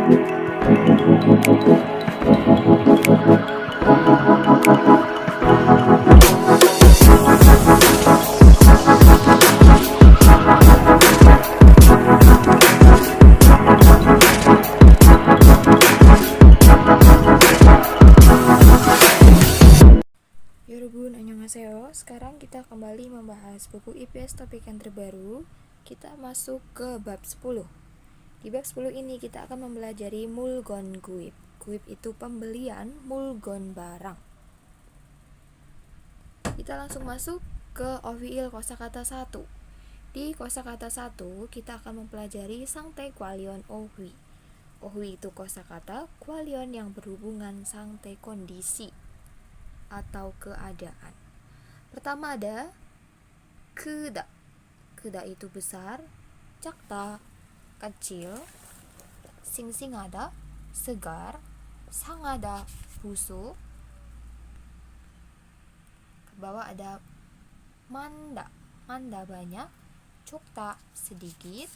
Yorobun, annyeonghaseyo. Sekarang kita kembali membahas buku IPS topik yang terbaru. Kita masuk ke bab 10. Di bab 10 ini kita akan mempelajari mulgon guip. Guip itu pembelian, mulgon barang. Kita langsung masuk ke OVIL kosakata 1. Di kosakata 1 kita akan mempelajari sangte kwalion ohwi. Ohwi itu kosakata, kwalion yang berhubungan sangte kondisi atau keadaan. Pertama ada keda. Keda itu besar, cakta kecil, singada segar, sangada busuk. Ke bawah ada manda banyak, cokta sedikit,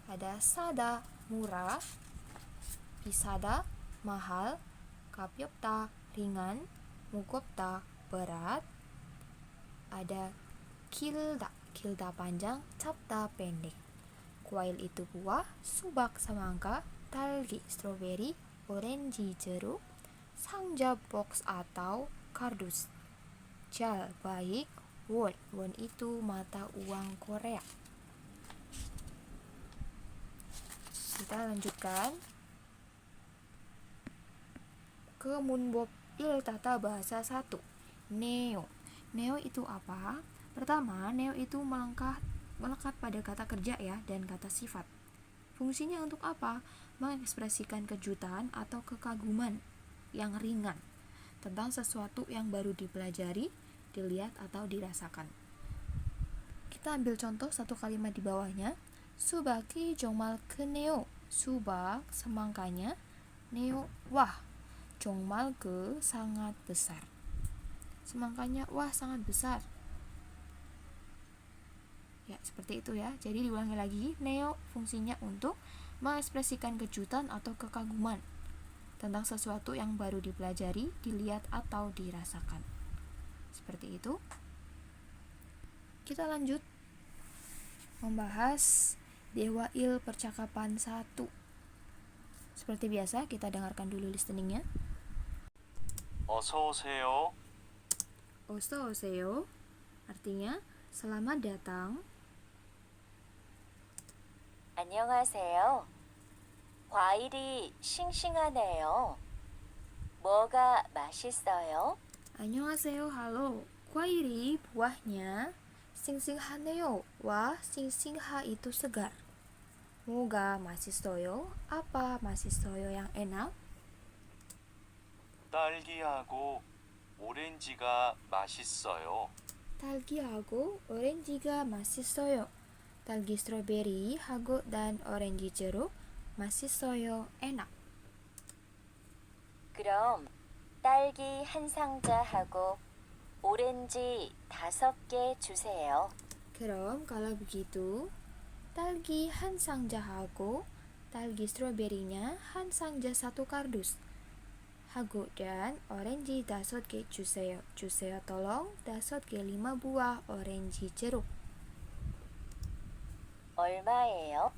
ada sada murah, isada mahal, kapyokta ringan, mugopta berat, ada kilda panjang, capta pendek. Kuail itu buah, subak semangka, talgi stroberi, orange jeruk, sangja box atau kardus. Jal baik, won itu mata uang Korea. Kita lanjutkan ke munbok tata bahasa 1. Neo itu apa? Pertama, neo itu melekat pada kata kerja ya dan kata sifat. Fungsinya untuk apa? Mengekspresikan kejutan atau kekaguman yang ringan tentang sesuatu yang baru dipelajari, dilihat atau dirasakan. Kita ambil contoh satu kalimat di bawahnya. Subaki 정말 크네요. Subak semangkanya, neo wah, 정말 sangat besar. Semangkanya wah sangat besar. Ya, seperti itu ya. Jadi diulangi lagi, neo fungsinya untuk mengekspresikan kejutan atau kekaguman tentang sesuatu yang baru dipelajari, dilihat atau dirasakan. Seperti itu. Kita lanjut membahas Dewa Il percakapan 1. Seperti biasa, kita dengarkan dulu listeningnya. 어서 오세요. 어서 오세요. Artinya, selamat datang. 안녕하세요. 과일이 싱싱하네요. 뭐가 맛있어요? 안녕하세요. halo. 과일이 buahnya 싱싱하네요. wah, 싱싱하 itu segar. 뭐가 맛있어요? apa 맛있어요 yang enak? 딸기하고 오렌지가 맛있어요. 딸기하고 오렌지가 맛있어요. 딸기 strawberry, hago dan orange jeruk 맛있어요. enak. 그럼 딸기 한 상자하고 오렌지 5개 주세요. 그럼 kalau begitu, 딸기 한 상자하고 딸기 strawberry-nya 한 상자 1 kardus. hago dan orange 5개 주세요. 주세요 tolong, 5개 5 buah orange jeruk. 얼마예요?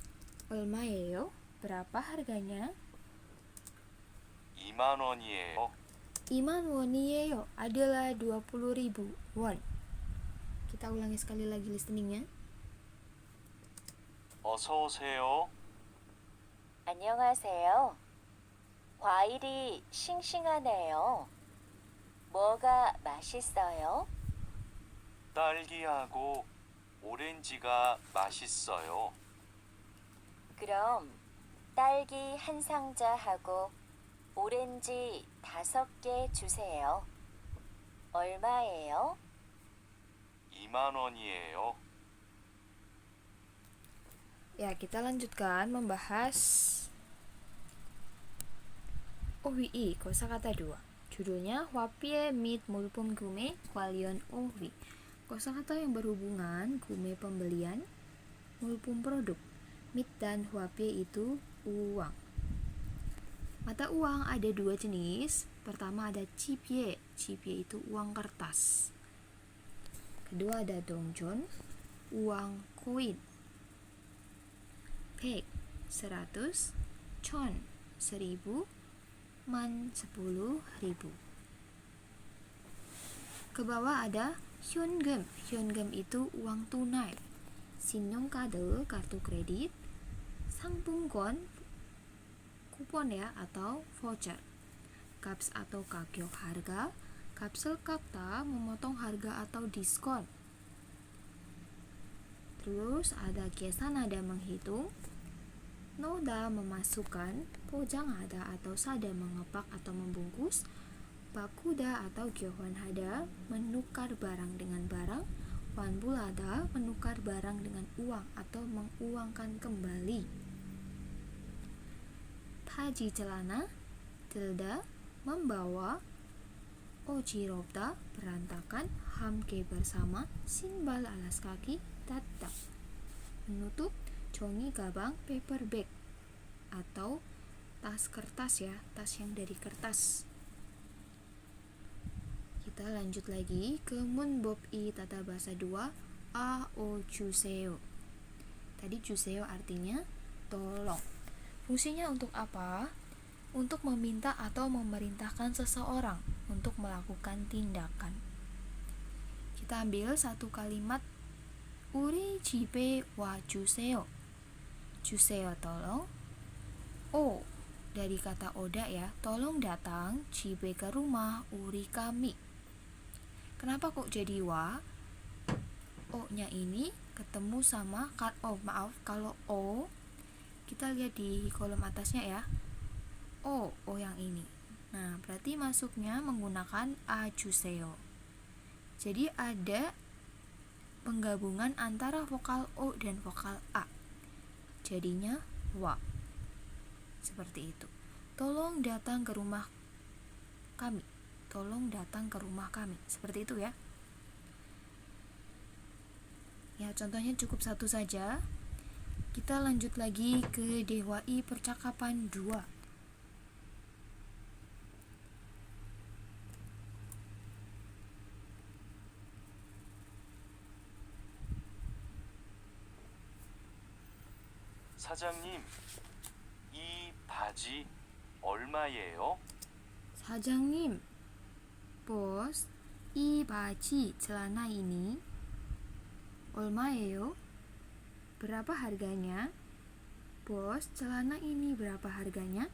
얼마예요? berapa harganya? 2만 원이에요. 2만 원이에요 adalah 20.000 won. Kita ulangi sekali lagi listeningnya. 어서 오세요. 안녕하세요. 과일이 싱싱하네요. 뭐가 맛있어요? 딸기하고 오렌지가 맛있어요. 그럼 딸기 한 상자하고 오렌지 5개 주세요. 얼마예요? 2만 원이에요. Ya, kita lanjutkan membahas OWI kosakata 2. Judulnya Hwapie mit mulpum gume kwalion ohwi. Kosakata yang berhubungan gume pembelian, mulpum produk. Mit dan hwapie itu uang. Mata uang ada dua jenis. Pertama ada cipye. Cipye itu uang kertas. Kedua ada dongjon, uang koin. Pek 100, chon 1000, man 10.000. Ke bawah ada hyunggeum. Hyunggeum itu uang tunai. 신용카드 kartu kredit. 상품권 kupon ya atau voucher. Caps atau gagyok harga. Kapsel kata memotong harga atau diskon. Terus ada kesanada menghitung. Noda memasukkan. Pojanghada atau sada mengepak atau membungkus. Bakuda atau gyohonhada menukar barang dengan barang. Wanbulada menukar barang dengan uang atau menguangkan kembali. Taji celana, tilda membawa, ojirovda berantakan, hamke bersama, sinbal alas kaki, tatap menutup, jongi gabang paper bag atau tas kertas ya, tas yang dari kertas. Kita lanjut lagi ke munbob i tata bahasa 2 a o juseo. Tadi juseo artinya tolong. Fungsinya untuk apa? Untuk meminta atau memerintahkan seseorang untuk melakukan tindakan. Kita ambil satu kalimat. Uri jibe wa juseo. Juseo tolong. O dari kata oda ya, tolong datang jibe ke rumah uri kami. Kenapa kok jadi wa? O-nya ini ketemu sama kalau O kita lihat di kolom atasnya ya. O yang ini. Nah, berarti masuknya menggunakan a juseo. Jadi ada penggabungan antara vokal O dan vokal A. Jadinya wa. Seperti itu. Tolong datang ke rumah kami. Tolong datang ke rumah kami. Seperti itu ya. Ya, contohnya cukup satu saja. Kita lanjut lagi ke Dewa I percakapan 2. 사장님, 이 바지 얼마예요? Sajangnim, bos, i baji celana ini 얼마예요? Berapa harganya? Bos, celana ini berapa harganya?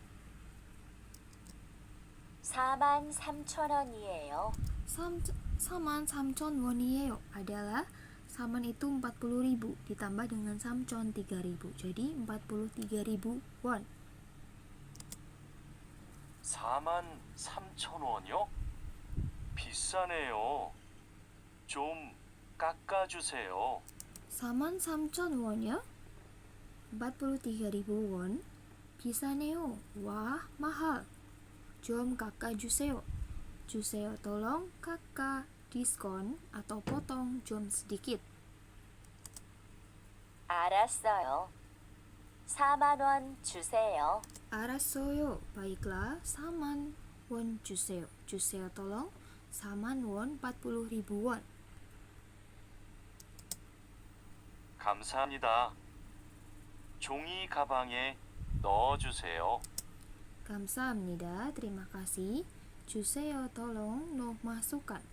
43,000원이에요. 43,000원이에요 adalah saman itu 40.000 ditambah dengan samcon 3.000. Jadi 43.000 won. 43,000원이요? 비싸네요. 좀 깎아주세요. 43,000원이요? 43.000 won. 비싸네요. Wah, mahal. Jom kakak juseyo. Juseyo tolong, kakak diskon atau potong jom sedikit. 알았어요. 4만원 주세요. 알았어요. Baiklah, saman won juseyo. Juseyo tolong, saman won 40.000 won. 감사합니다. 종이 가방에 넣어주세요. 감사합니다. Terima kasih. Juseyo tolong no masukkan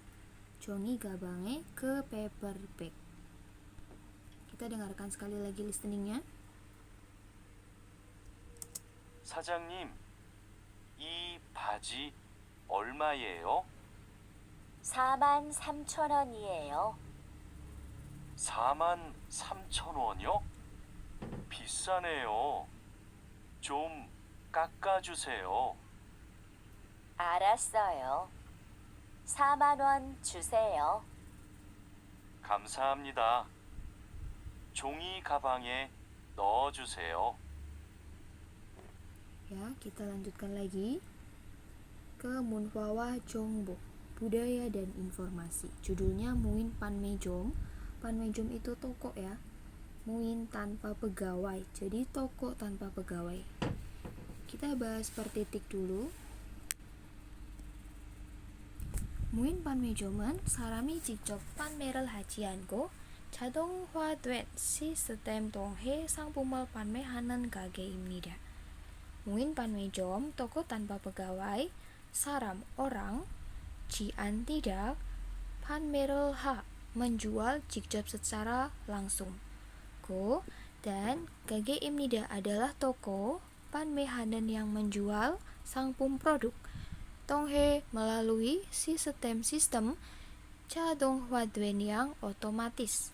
jongi gabange ke paper bag. Kita dengarkan sekali lagi listeningnya. 사장님, 이 바지 얼마예요? 43,000원이에요. 43,000원이요? 비싸네요. 좀 깎아주세요. 알았어요. 4만원 주세요. 감사합니다. 종이 가방에 넣어주세요. Ya, kita lanjutkan lagi ke Munhwawa Jongbok, budaya dan informasi. Judulnya Muin Panmejom. Panmejom itu toko ya. Muin tanpa pegawai, jadi toko tanpa pegawai. Kita bahas per titik dulu. 무인 판매점은 사람이 직접 판매를 하지 않고 자동화된 시스템 통해 상품을 판매하는 가게입니다. 무인 판매점, toko tanpa pegawai, saram orang, jian tidak, 판매를 menjual 직접 secara langsung. Dan gage입니다 adalah toko 판매하는 yang menjual 상품 produk. 통해 melalui sistem 자동화된 yang otomatis.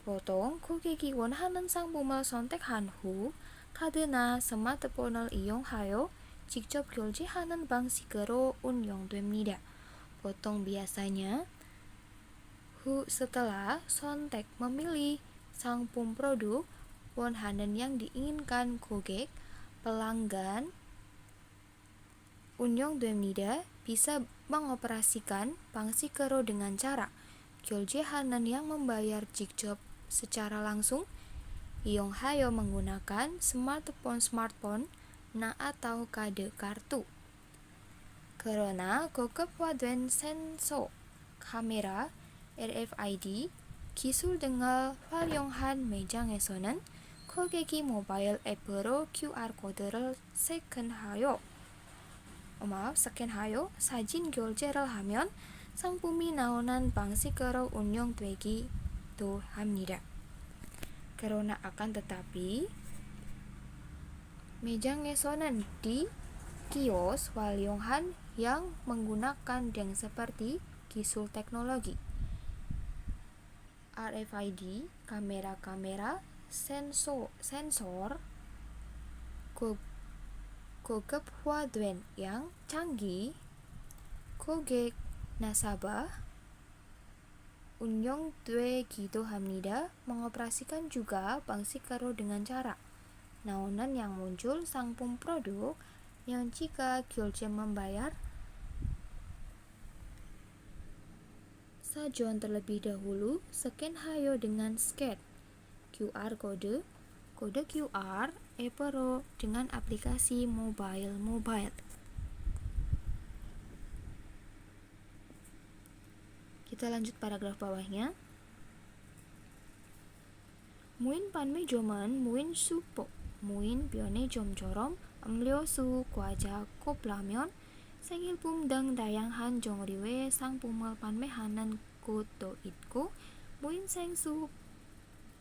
보통 고객이 원하는 상품을 선택한 후 카드나 스마트폰을 이용하여 직접 결제하는 방식으로 운영됩니다. 보통 biasanya setelah 선택 memilih 상품 produk 원하는 yang diinginkan 고객, pelanggan 운영됩니다. bisa mengoperasikan 방식으로 dengan cara 결제하는 yang membayar 직접 secara langsung, 이용하여 menggunakan smartphone atau kode kartu. 그러나 고급화된 센서, 카메라, RFID 기술 등을 활용한 매장에서는 고객이 모바일 앱으로 QR 코드를 스캔하여 사진 결제를 하면 상품이 나오는 방식으로 운영되기도 합니다. Karena akan tetapi 매장에서는 di kios 활용한 yang menggunakan yang seperti 기술 teknologi RFID, kamera-kamera, sensor, 고급화된 yang canggih, 고객, nasabah, 운영되기도 합니다. mengoperasikan juga 방식으로 dengan cara naonan yang muncul 상품 produk yang jika 결제 membayar sajon terlebih dahulu scanhayo dengan scan QR kode QR epero dengan aplikasi mobile. Kita lanjut paragraf bawahnya. 무인 판매점은 무인 슈퍼, 무인 편의점처럼 음료수, 과자, 컵라면, 생필품 등 다양한 종류의 상품을 판매하는 곳도 있고 무인 생수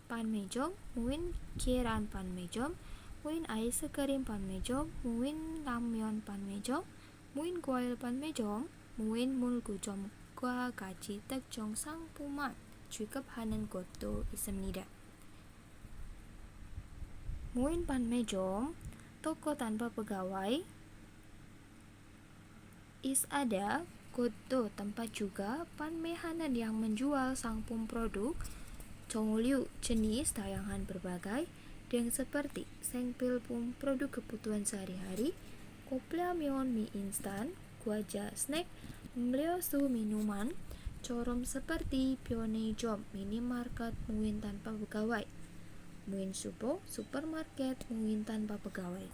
판매점, 무인 계란 판매점, 무인 아이스크림 판매점, 무인 라면 판매점, 무인 과일 판매점, 무인 물구점과 같이 특정 상품만 취급하는 곳도 있습니다. 무인 판매점, toko tanpa pegawai, ada kode tempat juga panmehanan yang menjual 상품 produk 종류 jenis dayangan berbagai yang seperti 생필품 produk kebutuhan sehari-hari, 컵라면 mie instan, 과자 snack, 음료수 minuman, corom seperti 편의점 minimarket muin tanpa pegawai, muin supo supermarket muin tanpa pegawai.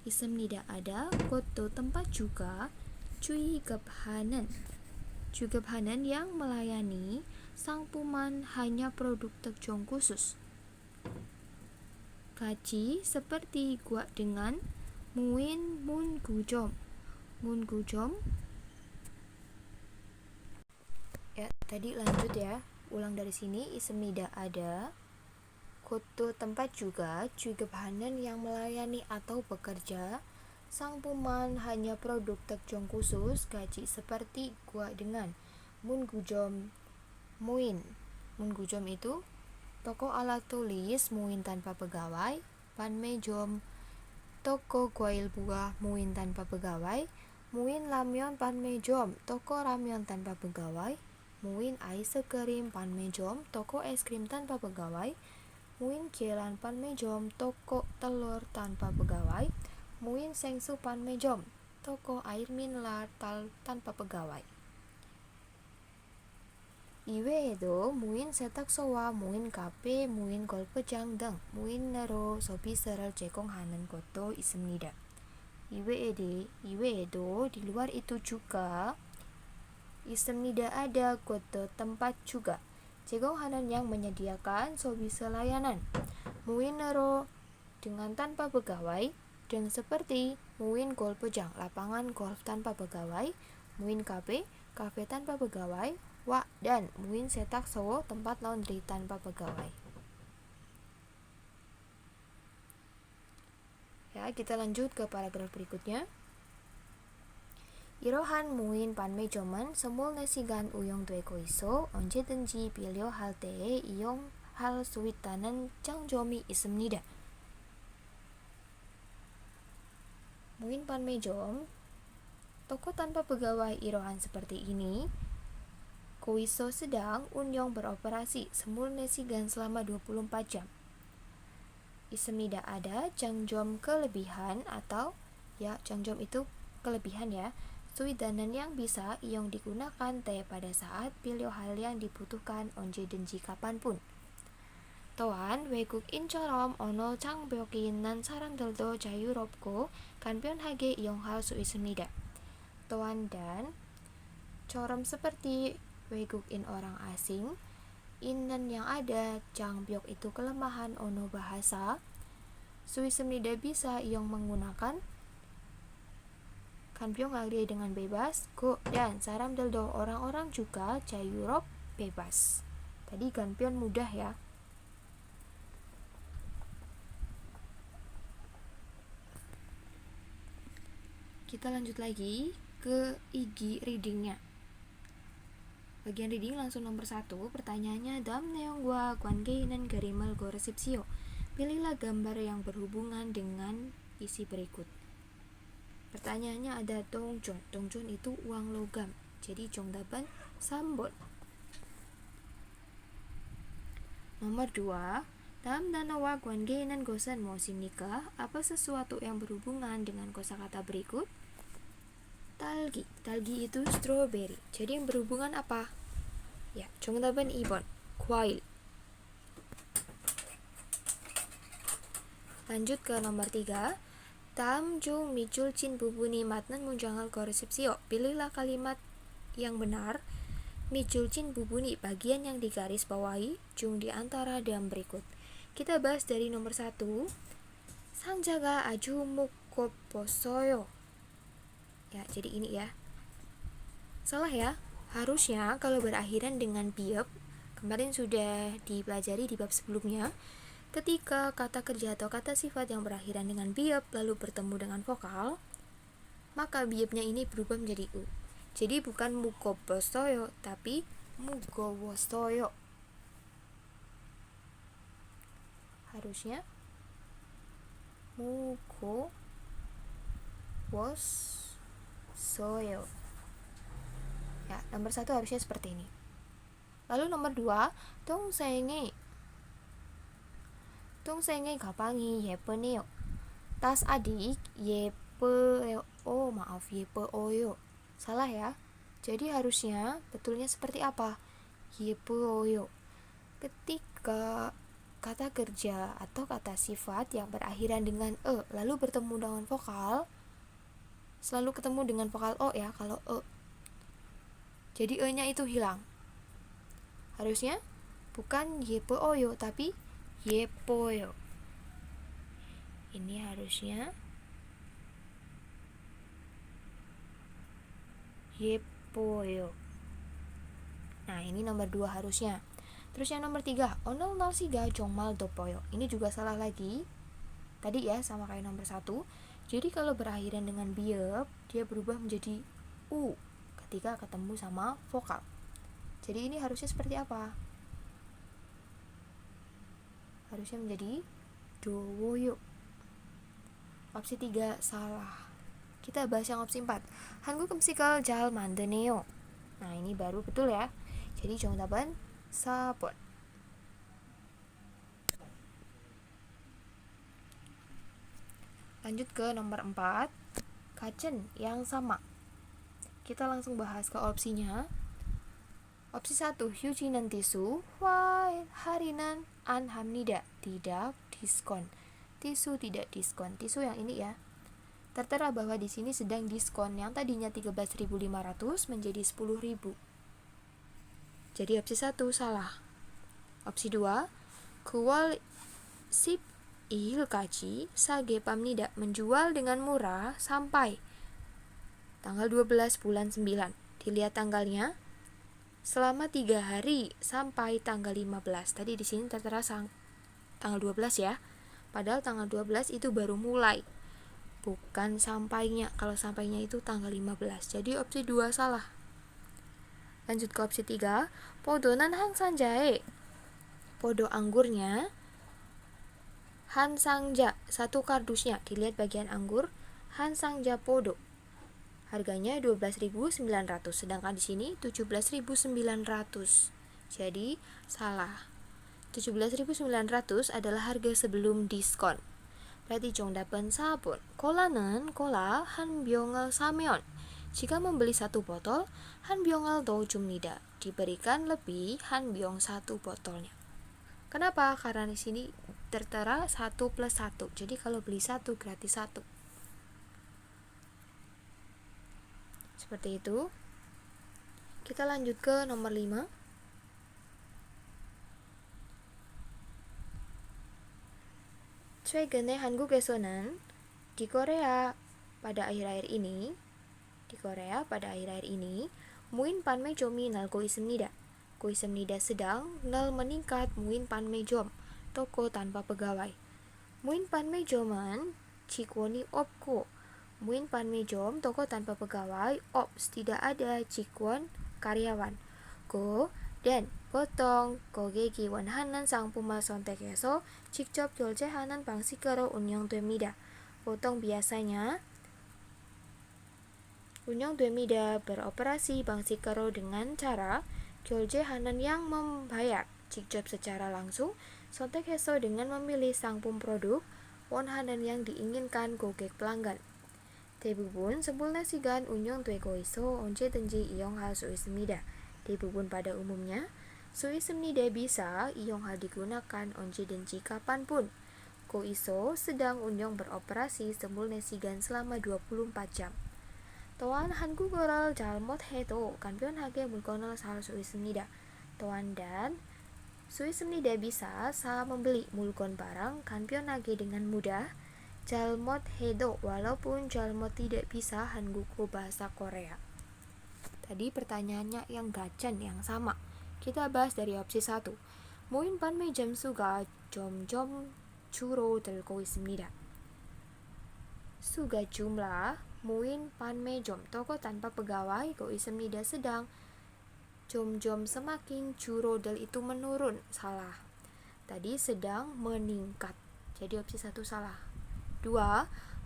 있습니다 ada kode tempat juga 주의급하는 yang melayani 상품만 hanya produk 특정 khusus. Gaji seperti gua dengan muin 문구점 ya tadi lanjut ya ulang dari sini. 있습니다 ada kode tempat juga 주급하는 yang melayani atau bekerja 상품만 hanya produk 특정 khusus. Gaji seperti gua dengan 문구점 문구점 itu toko alat tulis muin tanpa pegawai, 판매점 toko kuil buah muin tanpa pegawai, muin 라면 판매점 toko ramen tanpa pegawai, muin 아이스크림 판매점 toko es krim tanpa pegawai, muin 계란 판매점 toko telur tanpa pegawai, muin 생수 판매점 toko air mineral tanpa pegawai. 이외에도 무인 세탁소와 무인 카페, 무인 골프장 등 무인으로 서비스를 제공하는 곳도 있습니다. 이외에도 di luar itu juga 있습니다. ada kode tempat juga 제공하는 yang menyediakan 서비스 layanan muinero dengan tanpa pegawai dan seperti muin golfjang lapangan golf tanpa pegawai muin kafe kafe tanpa pegawai dan muin setakso tempat laundry tanpa pegawai. Ya, kita lanjut ke paragraf berikutnya. 이러한 무인 판매점은 스몰 시간 운영되고 있어 언제든지 필요할 때에 이용할 수 있다는 장점이 있습니다. 무인 판매점, toko tanpa pegawai irohan seperti ini, Koiso sedang Unyong beroperasi semul nesigan selama 24 jam. Ismida ada jangjom kelebihan atau ya jangjom itu kelebihan ya. Suidanan yang bisa Iyong digunakan teh pada saat pilih hal yang dibutuhkan 언제든지 kapanpun. 또한 외국인처럼 언어 장벽이 있는 사람들도 자유롭고 간편하게 이용할 수 있습니다. 또한 dan 처럼 seperti 외국인 orang asing, 있는 yang ada, 장벽 itu kelemahan ono bahasa, su 있습니다 bisa Iyong menggunakan 간편하게 dengan bebas, go dan 사람들도 orang-orang juga 자유롭 bebas. Tadi 간편 mudah ya. Kita lanjut lagi ke igi readingnya. Bagian reading langsung nomor 1. Pertanyaannya dalam 내용과 관계 있는 그림을 고르십시오. Pilihlah gambar yang berhubungan dengan isi berikut. Pertanyaannya ada 동전. 동전 itu uang logam. Jadi 정답은 3번. Nomor 2. 다음 단어와 관계 있는 것은 무엇입니까? Apa sesuatu yang berhubungan dengan kosakata berikut? 딸기. 딸기 itu strawberry. Jadi yang berhubungan apa? Ya, 정답은 2번. 과일. Lanjut ke nomor 3. 다음 중 밑줄 친 부분이 맞는 문장을 고르십시오. Pilihlah kalimat yang benar. 밑줄 친 부분이 bagian yang digaris bawahi 중 di antara dan berikut. Kita bahas dari nomor 1. 상자가 아주 무겁어서요. Ya, jadi ini ya. Salah ya. Harusnya kalau berakhiran dengan biep, kemarin sudah dipelajari di bab sebelumnya. Ketika kata kerja atau kata sifat yang berakhiran dengan biep lalu bertemu dengan vokal, maka biepnya ini berubah menjadi u. Jadi bukan mugobosoyo, tapi mugowosoyo. Harusnya mugowosoyo. Ya, nomor 1 harusnya seperti ini. Lalu nomor 2, 동생의 가방이 예쁘네요. Tas adik 예뻐요. Oh, maaf, 예뻐요. Salah ya. Jadi harusnya betulnya seperti apa? 예뻐요. Ketika kata kerja atau kata sifat yang berakhiran dengan e lalu bertemu dengan vokal, selalu ketemu dengan vokal o ya kalau e. Jadi e-nya itu hilang. Harusnya bukan 예뻐요 tapi 예뻐요. Ini harusnya 예뻐요. Nah, ini nomor 2 harusnya. Terus yang nomor 3, 오늘 날씨가 정말 덥어요. Ini juga salah lagi. Tadi ya sama kayak nomor 1. Jadi kalau berakhiran dengan biep, dia berubah menjadi u ketika ketemu sama vokal. Jadi ini harusnya seperti apa? Harusnya menjadi 더워요. Opsi 3 salah. Kita bahas yang opsi 4. 한국 음식을 잘 만드네요. Nah, ini baru betul ya. Jadi 정답은 4번. Lanjut ke nomor 4. 같은 yang sama. Kita langsung bahas ke opsinya. Opsi 1, 휴지는 tisu, while harinan anhamnida, tidak diskon. Tisu tidak diskon. Tisu yang ini ya. Tertera bahwa di sini sedang diskon, yang tadinya 13.500 menjadi 10.000. Jadi opsi 1 salah. Opsi 2, kual sip ilkaji sage pamnida, menjual dengan murah sampai tanggal 12 bulan 9. Dilihat tanggalnya, selama 3 hari sampai tanggal 15. Tadi di sini tertera tanggal 12 ya. Padahal tanggal 12 itu baru mulai, bukan sampainya. Kalau sampainya itu tanggal 15. Jadi opsi 2 salah. Lanjut ke opsi 3, podonan hansangjae. Podo anggurnya, hansangja, satu kardusnya. Dilihat bagian anggur, hansangja podo. Harganya 12.900, sedangkan di sini 17.900. Jadi salah. 17.900 adalah harga sebelum diskon. Berarti 정답은 4번. 콜라는 콜라 한 병을 사면, jika membeli 1 botol, 한 병을 넣어줍니다. Diberikan lebih 한 병 1 botolnya. Kenapa? Karena di sini tertera 1 plus 1. Jadi kalau beli 1 gratis 1. Seperti itu. Kita lanjut ke nomor 5. 최근에 한국에서는 di Korea pada akhir-akhir ini muin panmejom이 날고 있습니다. 고 있습니다 sedang, nal meningkat, muin panmejom, toko tanpa pegawai. muin panmejom은 직원이 없고, muin panmejom, toko tanpa pegawai, ops, tidak ada, 직원, karyawan. 고, dan, 보통 고객이 원하는 상품을 선택해서 직접 결제하는 방식으로 운영됩니다. 보통 biasanya 운영됩니다. beroperasi 방식으로 dengan cara 결제하는 yang membayar 직접 secara langsung, 선택해서 dengan memilih 상품 produk, 원하는 yang diinginkan 고객 pelanggan. 대부분 24시간 운영되고 있어 언제든지 이용할 수 있습니다. 대부분 pada umumnya, 수 있습니다 bisa 이용할 digunakan 언제든지 kapanpun. 고 있어 sedang 운영 beroperasi 24시간 selama 24 jam. 또한 한국어를 잘못해도 간편하게 물건을 살 수 있습니다. 또한 dan 수 있습니다 bisa membeli 물건 barang 간편하게 dengan mudah. 잘못해도 walaupun 잘못 tidak bisa 한국어 bahasa Korea. Tadi pertanyaannya yang gacan, yang sama. Kita bahas dari opsi 1. 모인 판매점 수가 점점 줄어들고 있습니다. 수가 jumlah, muin panmejom, toko tanpa pegawai, go 있습니다 sedang, jom semakin, 줄어들 itu menurun, salah. Tadi sedang meningkat. Jadi opsi 1 salah. 2.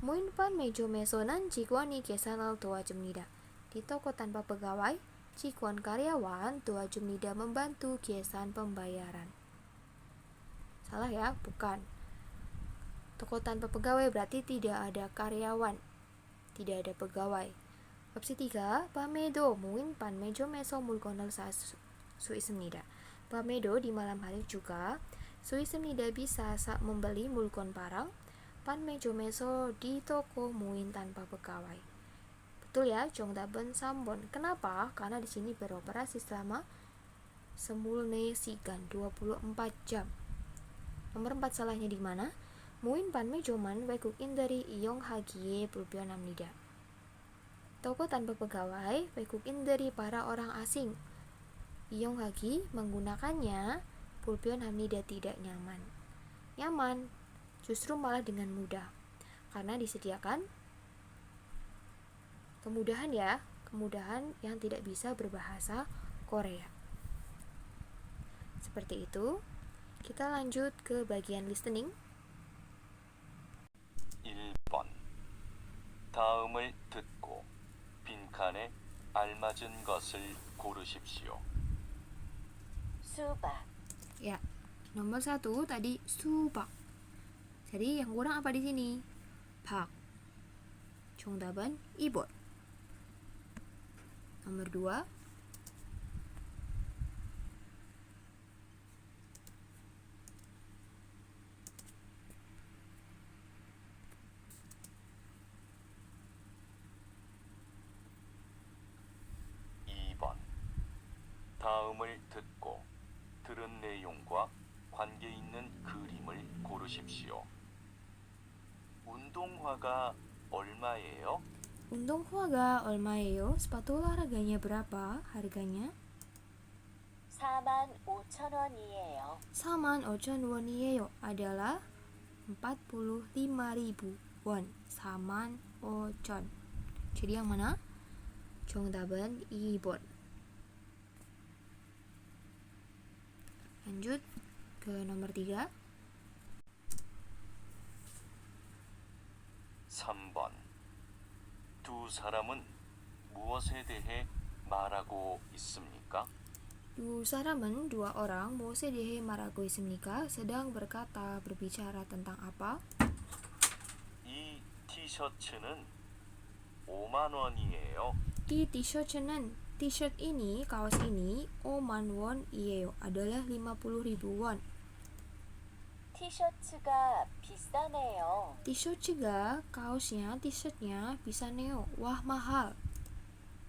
무인 판매점에서는 직원이 계산을 도와줍니다. Di toko tanpa pegawai, 직원 karyawan 도와줍니다, membantu 계산 pembayaran. Salah ya? Bukan. Toko tanpa pegawai berarti tidak ada karyawan, tidak ada pegawai. Opsi 3, 밤에도 무인 판매점에서 물건을 살 수 있습니다. 밤에도 di malam hari juga, 수 있습니다 bisa membeli 물건 barang, 판매점에서 di toko muin tanpa pegawai. Betul ya, 정답은 3번. Kenapa? Karena di sini beroperasi selama 24시간, 24 jam. Nomor 4 salahnya di mana? 무인 판매점은 외국인들이 이용하기에 불편합니다. Toko tanpa pegawai, 외국인들이 para orang asing. 이용하기, menggunakannya, 불편합니다, tidak nyaman. Nyaman, justru malah dengan mudah. Karena disediakan kemudahan ya, kemudahan yang tidak bisa berbahasa Korea. Seperti itu. Kita lanjut ke bagian listening. 1번. 다음을 듣고 빈칸에 알맞은 것을 고르십시오. 수박, Ya, nomor 1 tadi 수박. Jadi yang kurang apa di sini? 박. 정답은 2번. Nomor 2, 운동화가 얼마예요? 운동화가 얼마예요? Sepatu olahraganya berapa harganya? 45,000원이에요. 45,000원이에요 adalah 45.000 won. 45,000. Jadi yang mana? 정답은 2번. Lanjut ke nomor 3. 3번. 두 사람은 무엇에 대해 말하고 있습니까? Dua saram은 dua orang 무엇에 대해 말하고 있습니까? sedang berkata, berbicara tentang apa? 이 티셔츠는 5만 원이에요. Di t-shirt는 t-shirt ini, kaos ini 5만 원이에요 adalah 50.000 won. 티셔츠가 비싸네요. T-shirt가 kaosnya, t-shirtnya 비싸네요. Wah mahal.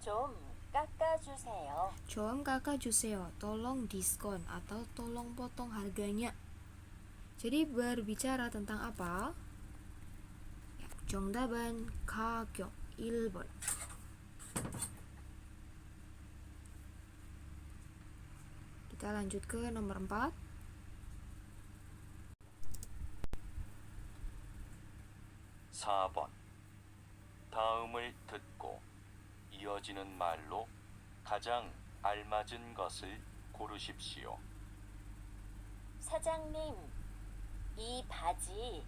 좀 깎아주세요. 좀 깎아주세요. Tolong diskon atau tolong potong harganya. Jadi berbicara tentang apa? Ya, 정답은 가격 1번. Kita lanjut ke nomor 4. 4번. 다음을 듣고 이어지는 말로 가장 알맞은 것을 고르십시오. 사장님, 이 바지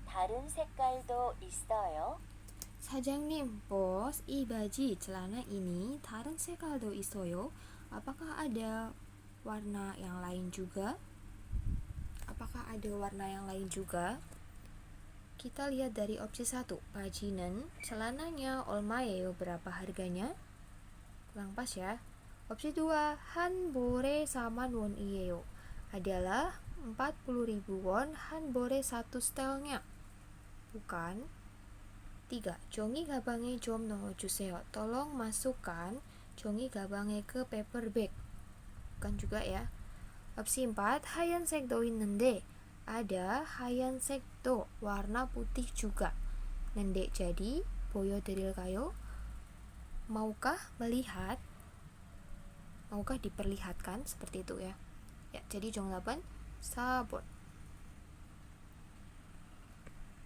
다른 색깔도 있어요? Sa장님, bos, 이 바지 celana ini 다른 색깔도 있어요. Apakah ada warna yang lain juga? Apakah ada warna yang lain juga? Kita lihat dari opsi 1, 바지는 celananya 얼마예요? Berapa harganya? Kurang pas ya. Opsi 2, 한 볼에 4만 원이에요. Adalah 40.000 won 한 볼에 satu setelnya. Bukan. 3, 종이 가방에 좀 넣어주세요. Tolong masukkan 종이 가방에 ke paper bag. Bukan juga ya. Opsi 4, 하얀색도 있는데 ada 하얀색도 warna putih juga. Nende jadi 보여드릴까요? Maukah melihat? Maukah diperlihatkan seperti itu ya? Ya, jadi 정답은 4번.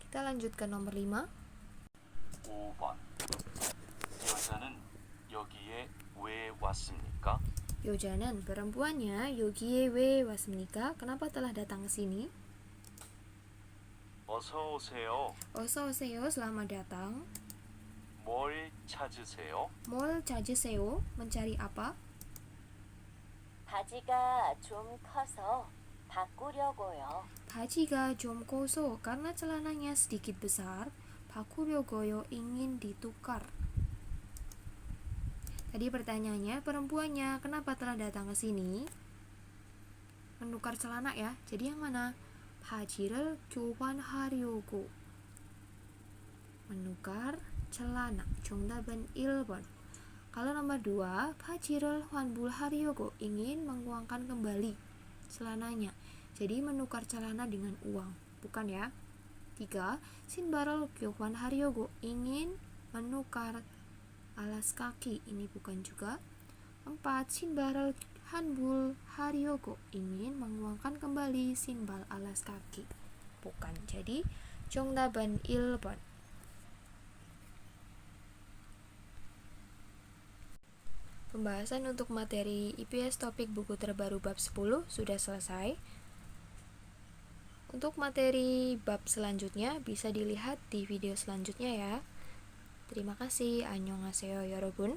Kita lanjut ke nomor 5. 5번. 여자는 여기에 왜 왔습니까? 여자는 perempuannya 여기에 왜 왔습니까? Kenapa telah datang ke sini? 어서 오세요. 어서 오세요. Selamat datang. 뭘 찾으세요? 뭘 찾으세요? Mencari apa? 바지가 좀 커서 바꾸려고요. 바지가 좀 커서 karena celananya sedikit besar. 바꾸려고요. ingin ditukar. Tadi pertanyaannya, perempuannya kenapa telah datang ke sini? Menukar celana ya. Jadi yang mana? 바지를 교환하려고. Menukar celana. 정답은 1번. Kalau nomor 2, 바지를 환불하려고, ingin menguangkan kembali celananya. Jadi menukar celana dengan uang, bukan ya? 3, 신발을 교환하려고, ingin menukar alas kaki, ini bukan juga. 4, 신발을 환불하려고, ingin menguangkan kembali sinbal alas kaki, bukan. Jadi 정답은 1번. Pembahasan untuk materi IPS topik buku terbaru bab 10 sudah selesai. Untuk materi bab selanjutnya bisa dilihat di video selanjutnya ya. Terima kasih. Annyeonghaseyo, yorobun.